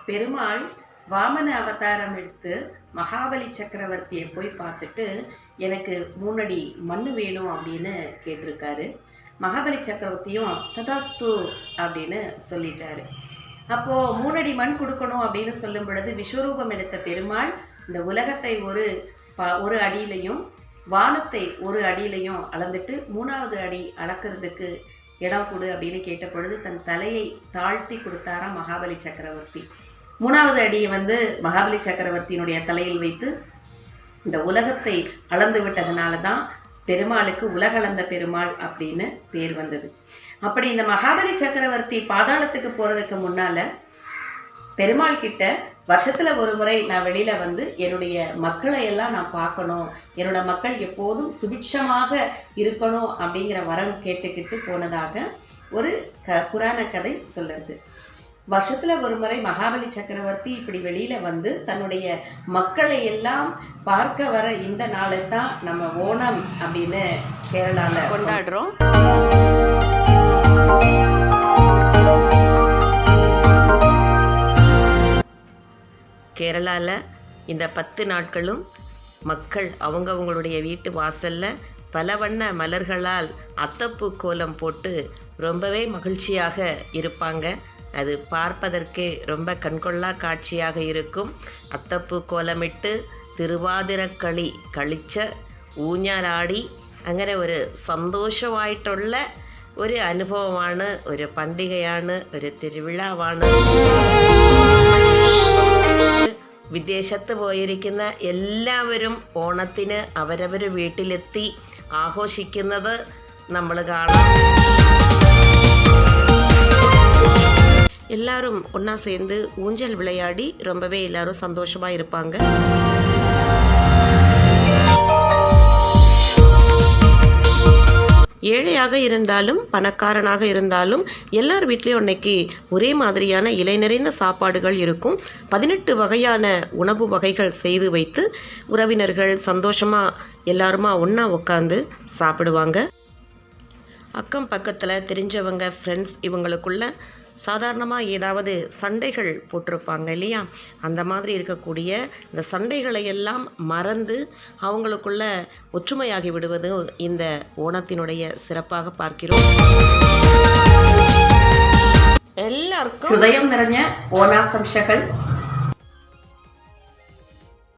பெருமாள் வாமன அவதாரம் எடுத்து மகாபலி சக்கரவர்த்தியை போய் பார்த்துட்டு எனக்கு 3 அடி மண் வேணும் அப்படின்னு கேட்டிருக்காரு. மகாபலி சக்கரவர்த்தியும் ததாஸ்து அப்படின்னு சொல்லிட்டாரு. அப்போது 3 அடி மண் கொடுக்கணும் அப்படின்னு சொல்லும் பொழுது விஸ்வரூபம் எடுத்த பெருமாள் இந்த உலகத்தை ஒரு அடியிலையும் வானத்தை 1 அடியிலையும் அளந்துட்டு 3வது அடி அளக்கிறதுக்கு இடம் கொடு அப்படின்னு கேட்ட பொழுது தன் தலையை தாழ்த்தி கொடுத்தாராம் மகாபலி சக்கரவர்த்தி. 3வது அடியை மகாபலி சக்கரவர்த்தியினுடைய தலையில் வைத்து இந்த உலகத்தை அளந்து விட்டதுனால தான் பெருமாளுக்கு உலகளந்த பெருமாள் அப்படின்னு பேர் வந்தது. அப்படி இந்த மகாபலி சக்கரவர்த்தி பாதாளத்துக்கு போகிறதுக்கு முன்னால் பெருமாள் கிட்ட வருஷத்தில் ஒரு முறை நான் வெளியில் என்னுடைய மக்களை எல்லாம் நான் பார்க்கணும், என்னோட மக்கள் எப்போதும் சுபிட்சமாக இருக்கணும் அப்படிங்கிற வரம் கேட்டுக்கிட்டு போனதாக ஒரு புராண கதை சொல்லுது. வருஷத்தில் ஒரு முறை மகாபலி சக்கரவர்த்தி இப்படி வெளியில் தன்னுடைய மக்களை எல்லாம் பார்க்க வர இந்த நாளை தான் நம்ம ஓணம் அப்படின்னு கேரளாவில் கொண்டாடுறோம். கேரளாவில் இந்த 10 நாட்களும் மக்கள் அவங்களுடைய வீட்டு வாசலில் பல வண்ண மலர்களால் அத்தப்பூ கோலம் போட்டு ரொம்பவே மகிழ்ச்சியாக இருப்பாங்க. அது பார்ப்பதற்கு ரொம்ப கண்கொள்ளா காட்சியாக இருக்கும். அத்தப்பூ கோலமிட்டு திருவாதிரக்களி കളിച്ച ഊഞ്ഞാലാടി അങ്ങനെ ഒരു സന്തോഷമായിട്ടുള്ള ഒരു അനുഭവമാണ്, ഒരു പண்டிകയാണ്, ഒരു തിരുവിഴാവാണ്. വിദേശത്ത് പോയിരിക്കുന്ന എല്ലാവരും ഓണത്തിന് അവരവർ വീട്ടിലെത്തി ആഘോഷിക്കുന്നത് നമ്മൾ കാണാം. எல்லாரும் ஒன்றா சேர்ந்து ஊஞ்சல் விளையாடி ரொம்பவே எல்லாரும் சந்தோஷமாக இருப்பாங்க. ஏழையாக இருந்தாலும் பணக்காரனாக இருந்தாலும் எல்லார் வீட்லேயும் அன்னைக்கு ஒரே மாதிரியான இலை நிறைந்த சாப்பாடுகள் இருக்கும். 18 வகையான உணவு வகைகள் செய்து வைத்து உறவினர்கள் சந்தோஷமாக எல்லாருமா ஒன்றா உட்காந்து சாப்பிடுவாங்க. அக்கம் பக்கத்தில் தெரிஞ்சவங்க ஃப்ரெண்ட்ஸ் இவங்களுக்குள்ள சாதாரணமாக ஏதாவது சண்டைகள் போட்டிருப்பாங்க இல்லையா, அந்த மாதிரி இருக்கக்கூடிய இந்த சண்டைகளை எல்லாம் மறந்து அவங்களுக்குள்ள ஒற்றுமையாகி விடுவது இந்த ஓணத்தினுடைய சிறப்பாக பார்க்கிறோம். எல்லாருக்கும் ஹிருதயம் நிறைஞ்ச ஓணாசம்சகள்.